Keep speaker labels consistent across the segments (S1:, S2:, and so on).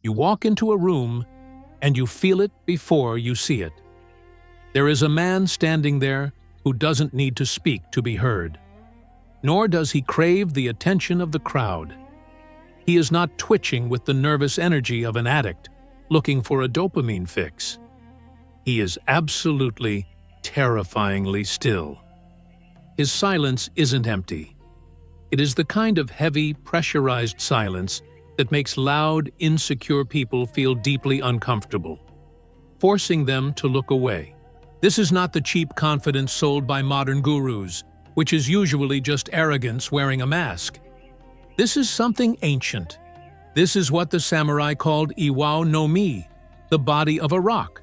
S1: You walk into a room and you feel it before you see it. There is a man standing there who doesn't need to speak to be heard. Nor does he crave the attention of the crowd. He is not twitching with the nervous energy of an addict looking for a dopamine fix. He is absolutely, terrifyingly still. His silence isn't empty. It is the kind of heavy, pressurized silence that makes loud, insecure people feel deeply uncomfortable, forcing them to look away. This is not the cheap confidence sold by modern gurus, which is usually just arrogance wearing a mask. This is something ancient. This is what the samurai called Iwao no Mi, the body of a rock.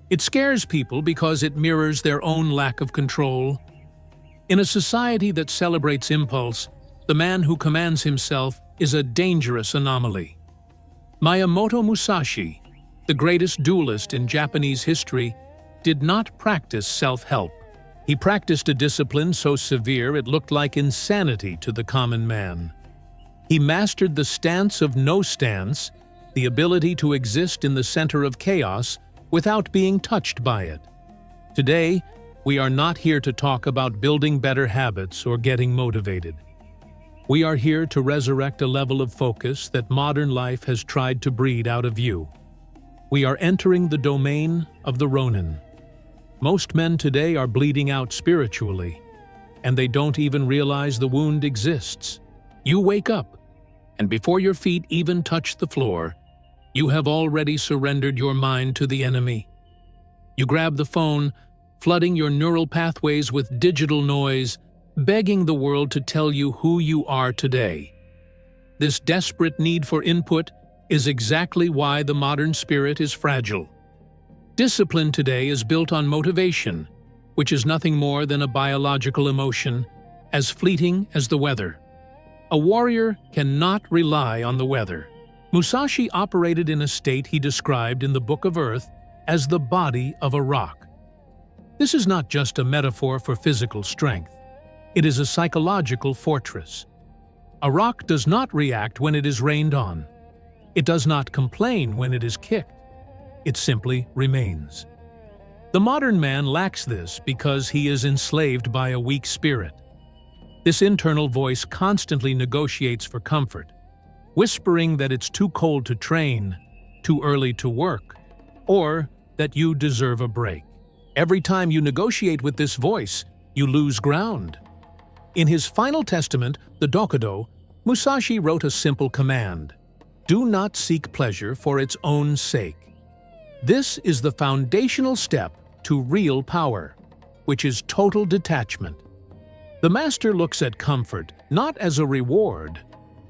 S1: It scares people because it mirrors their own lack of control. In a society that celebrates impulse, the man who commands himself is a dangerous anomaly. Miyamoto Musashi, the greatest duelist in Japanese history, did not practice self-help. He practiced a discipline so severe it looked like insanity to the common man. He mastered the stance of no stance, the ability to exist in the center of chaos without being touched by it. Today, we are not here to talk about building better habits or getting motivated. We are here to resurrect a level of focus that modern life has tried to breed out of you. We are entering the domain of the Ronin. Most men today are bleeding out spiritually, and they don't even realize the wound exists. You wake up, and before your feet even touch the floor, you have already surrendered your mind to the enemy. You grab the phone, flooding your neural pathways with digital noise, begging the world to tell you who you are today. This desperate need for input is exactly why the modern spirit is fragile. Discipline today is built on motivation, which is nothing more than a biological emotion, as fleeting as the weather. A warrior cannot rely on the weather. Musashi operated in a state he described in the Book of Earth as the body of a rock. This is not just a metaphor for physical strength. It is a psychological fortress. A rock does not react when it is rained on. It does not complain when it is kicked. It simply remains. The modern man lacks this because he is enslaved by a weak spirit. This internal voice constantly negotiates for comfort, whispering that it's too cold to train, too early to work, or that you deserve a break. Every time you negotiate with this voice, you lose ground. In his final testament, the Dokodo, Musashi wrote a simple command: do not seek pleasure for its own sake. This is the foundational step to real power, which is total detachment. The master looks at comfort not as a reward,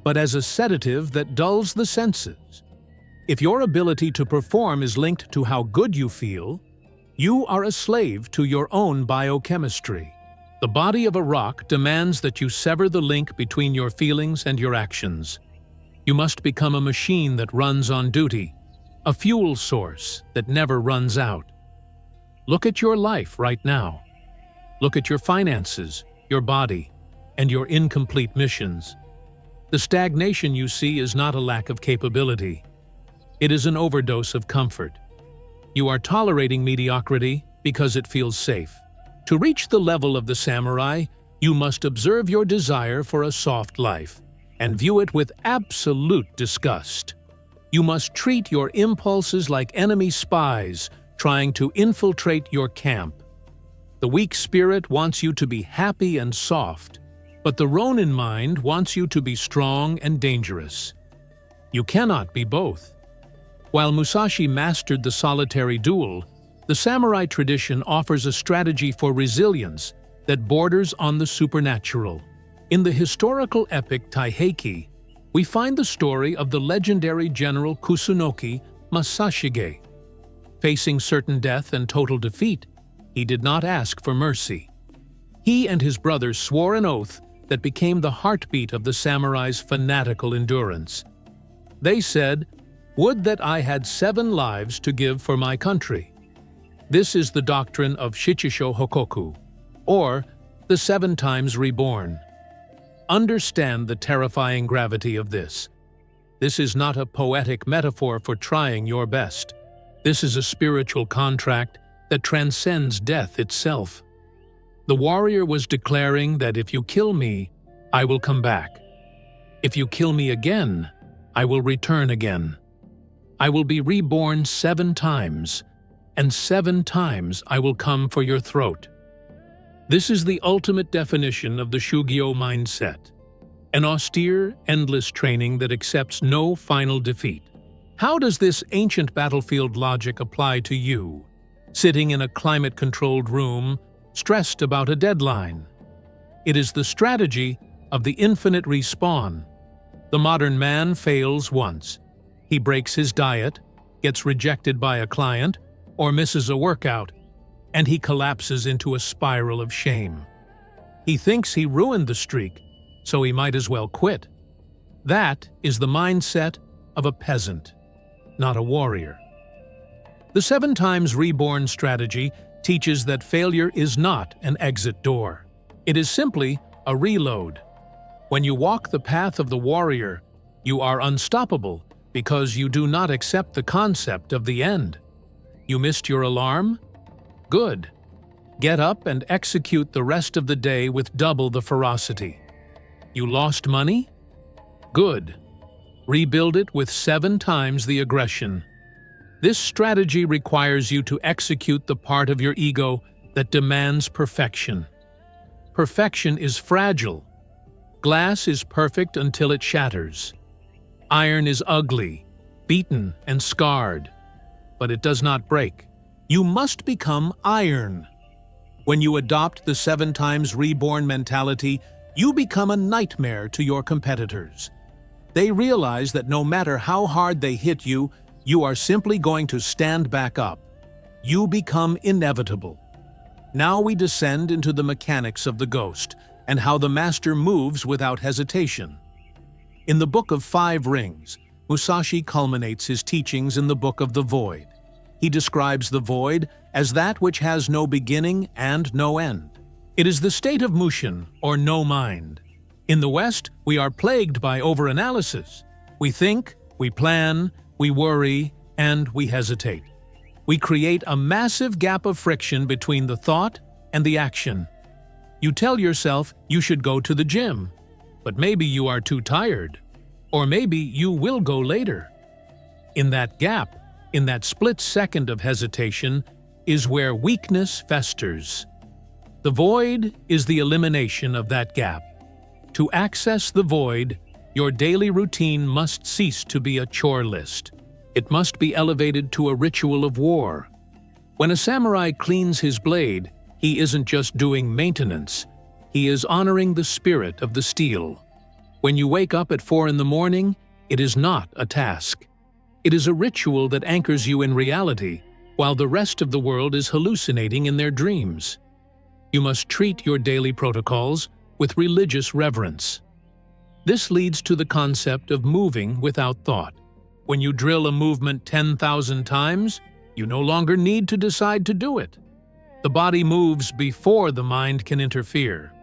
S1: but as a sedative that dulls the senses. If your ability to perform is linked to how good you feel, you are a slave to your own biochemistry. The body of a rock demands that you sever the link between your feelings and your actions. You must become a machine that runs on duty, a fuel source that never runs out. Look at your life right now. Look at your finances, your body, and your incomplete missions. The stagnation you see is not a lack of capability. It is an overdose of comfort. You are tolerating mediocrity because it feels safe. To reach the level of the samurai, you must observe your desire for a soft life and view it with absolute disgust. You must treat your impulses like enemy spies trying to infiltrate your camp. The weak spirit wants you to be happy and soft, but the Ronin mind wants you to be strong and dangerous. You cannot be both. While Musashi mastered the solitary duel, the samurai tradition offers a strategy for resilience that borders on the supernatural. In the historical epic Taiheki, we find the story of the legendary general Kusunoki Masashige. Facing certain death and total defeat, he did not ask for mercy. He and his brothers swore an oath that became the heartbeat of the samurai's fanatical endurance. They said, "Would that I had 7 lives to give for my country." This is the doctrine of Shichisho Hokoku, or the 7 Times Reborn. Understand the terrifying gravity of this. This is not a poetic metaphor for trying your best. This is a spiritual contract that transcends death itself. The warrior was declaring that if you kill me, I will come back. If you kill me again, I will return again. I will be reborn 7 times, and 7 times I will come for your throat. This is the ultimate definition of the Shugyo mindset, an austere, endless training that accepts no final defeat. How does this ancient battlefield logic apply to you, sitting in a climate-controlled room, stressed about a deadline? It is the strategy of the infinite respawn. The modern man fails once. He breaks his diet, gets rejected by a client, or misses a workout, and he collapses into a spiral of shame. He thinks he ruined the streak, so he might as well quit. That is the mindset of a peasant, not a warrior. The 7 Times Reborn strategy teaches that failure is not an exit door. It is simply a reload. When you walk the path of the warrior, you are unstoppable because you do not accept the concept of the end. You missed your alarm? Good. Get up and execute the rest of the day with double the ferocity. You lost money? Good. Rebuild it with 7 times the aggression. This strategy requires you to execute the part of your ego that demands perfection. Perfection is fragile. Glass is perfect until it shatters. Iron is ugly, beaten, and scarred, but it does not break. You must become iron. When you adopt the 7 Times Reborn mentality, you become a nightmare to your competitors. They realize that no matter how hard they hit you, you are simply going to stand back up. You become inevitable. Now we descend into the mechanics of the ghost and how the master moves without hesitation. In the Book of 5 Rings, Musashi culminates his teachings in the Book of the Void. He describes the void as that which has no beginning and no end. It is the state of mushin, or no mind. In the West, we are plagued by overanalysis. We think, we plan, we worry, and we hesitate. We create a massive gap of friction between the thought and the action. You tell yourself you should go to the gym, but maybe you are too tired, or maybe you will go later. In that gap, in that split second of hesitation, is where weakness festers. The void is the elimination of that gap. To access the void, your daily routine must cease to be a chore list. It must be elevated to a ritual of war. When a samurai cleans his blade, he isn't just doing maintenance. He is honoring the spirit of the steel. When you wake up at 4 in the morning, it is not a task. It is a ritual that anchors you in reality, while the rest of the world is hallucinating in their dreams. You must treat your daily protocols with religious reverence. This leads to the concept of moving without thought. When you drill a movement 10,000 times, you no longer need to decide to do it. The body moves before the mind can interfere.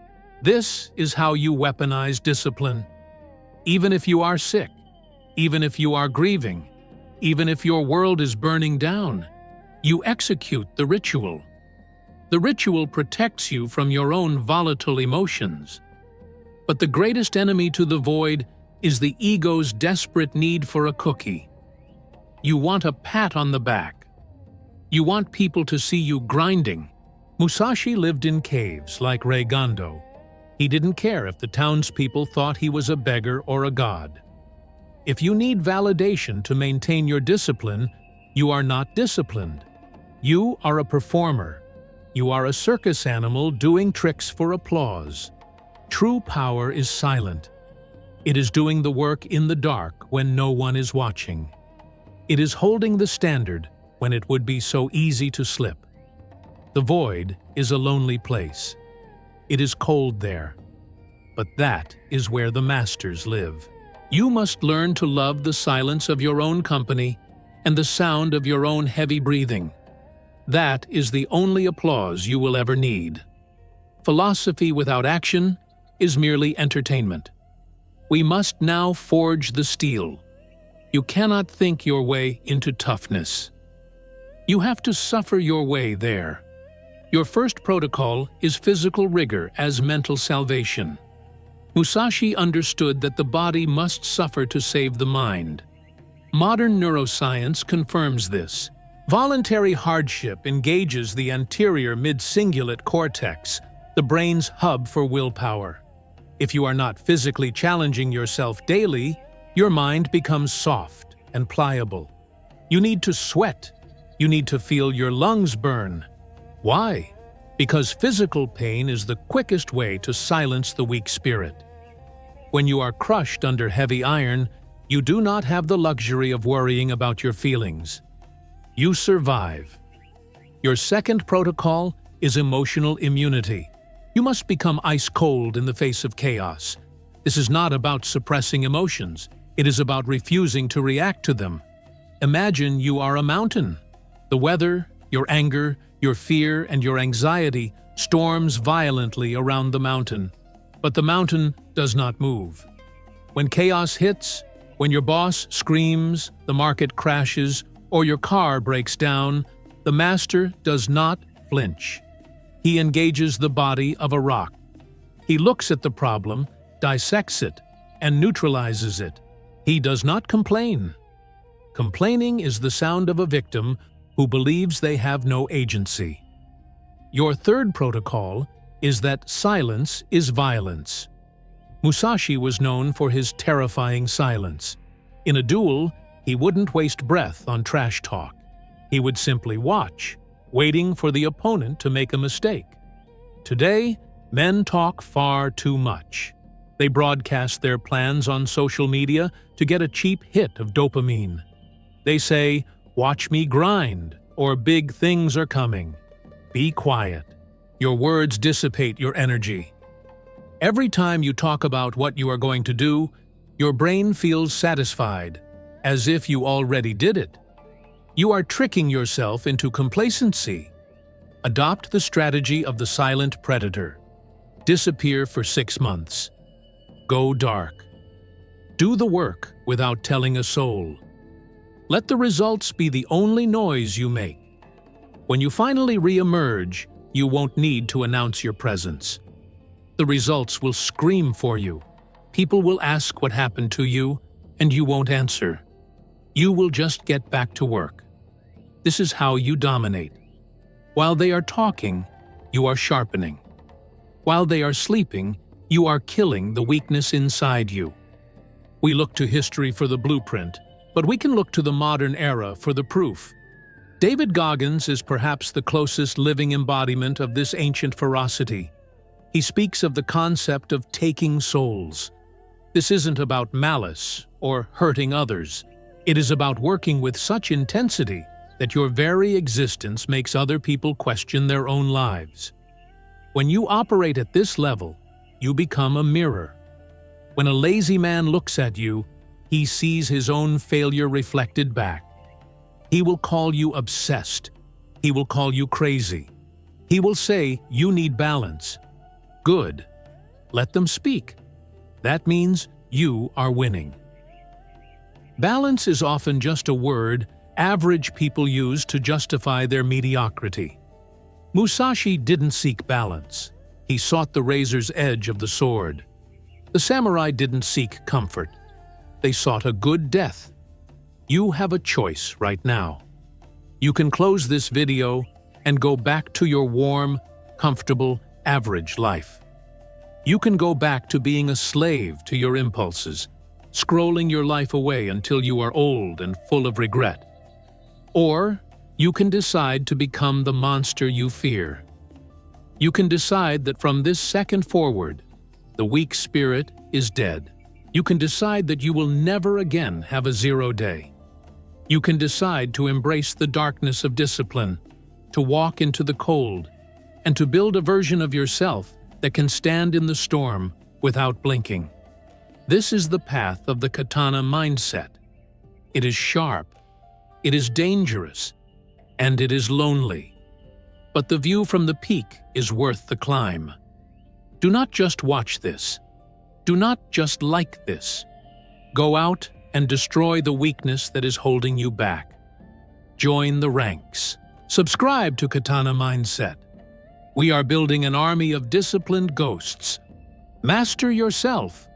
S1: This is how you weaponize discipline. Even if you are sick, even if you are grieving, even if your world is burning down, you execute the ritual. The ritual protects you from your own volatile emotions. But the greatest enemy to the void is the ego's desperate need for a cookie. You want a pat on the back. You want people to see you grinding. Musashi lived in caves like Gondo. He didn't care if the townspeople thought he was a beggar or a god. If you need validation to maintain your discipline, you are not disciplined. You are a performer. You are a circus animal doing tricks for applause. True power is silent. It is doing the work in the dark when no one is watching. It is holding the standard when it would be so easy to slip. The void is a lonely place. It is cold there. But that is where the masters live. You must learn to love the silence of your own company and the sound of your own heavy breathing. That is the only applause you will ever need. Philosophy without action is merely entertainment. We must now forge the steel. You cannot think your way into toughness. You have to suffer your way there. Your first protocol is physical rigor as mental salvation. Musashi understood that the body must suffer to save the mind. Modern neuroscience confirms this. Voluntary hardship engages the anterior mid-cingulate cortex, the brain's hub for willpower. If you are not physically challenging yourself daily, your mind becomes soft and pliable. You need to sweat. You need to feel your lungs burn. Why? Because physical pain is the quickest way to silence the weak spirit. When you are crushed under heavy iron, you do not have the luxury of worrying about your feelings. You survive. Your second protocol is emotional immunity. You must become ice-cold in the face of chaos. This is not about suppressing emotions. It is about refusing to react to them. Imagine you are a mountain. The weather, your anger, your fear, and your anxiety storms violently around the mountain. But the mountain does not move. When chaos hits, when your boss screams, the market crashes, or your car breaks down, the master does not flinch. He engages the body of a rock. He looks at the problem, dissects it, and neutralizes it. He does not complain. Complaining is the sound of a victim who believes they have no agency. Your third protocol is that silence is violence. Musashi was known for his terrifying silence. In a duel, he wouldn't waste breath on trash talk. He would simply watch, waiting for the opponent to make a mistake. Today, men talk far too much. They broadcast their plans on social media to get a cheap hit of dopamine. They say, "Watch me grind," or "Big things are coming." Be quiet. Your words dissipate your energy. Every time you talk about what you are going to do, your brain feels satisfied, as if you already did it. You are tricking yourself into complacency. Adopt the strategy of the silent predator. Disappear for 6 months. Go dark. Do the work without telling a soul. Let the results be the only noise you make. When you finally re-emerge, you won't need to announce your presence. The results will scream for you. People will ask what happened to you, and you won't answer. You will just get back to work. This is how you dominate. While they are talking, you are sharpening. While they are sleeping, you are killing the weakness inside you. We look to history for the blueprint, but we can look to the modern era for the proof. David Goggins is perhaps the closest living embodiment of this ancient ferocity. He speaks of the concept of taking souls. This isn't about malice or hurting others. It is about working with such intensity that your very existence makes other people question their own lives. When you operate at this level, you become a mirror. When a lazy man looks at you, he sees his own failure reflected back. He will call you obsessed. He will call you crazy. He will say you need balance. Good. Let them speak. That means you are winning. Balance is often just a word average people use to justify their mediocrity. Musashi didn't seek balance. He sought the razor's edge of the sword. The samurai didn't seek comfort. They sought a good death. You have a choice right now. You can close this video and go back to your warm, comfortable, average life. You can go back to being a slave to your impulses, scrolling your life away until you are old and full of regret. Or you can decide to become the monster you fear. You can decide that from this second forward, the weak spirit is dead. You can decide that you will never again have a 0 day. You can decide to embrace the darkness of discipline, to walk into the cold, and to build a version of yourself that can stand in the storm without blinking. This is the path of the katana mindset. It is sharp, it is dangerous, and it is lonely. But the view from the peak is worth the climb. Do not just watch this. Do not just like this. Go out and destroy the weakness that is holding you back. Join the ranks. Subscribe to Katana Mindset. We are building an army of disciplined ghosts. Master yourself,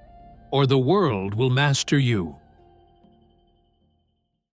S1: or the world will master you.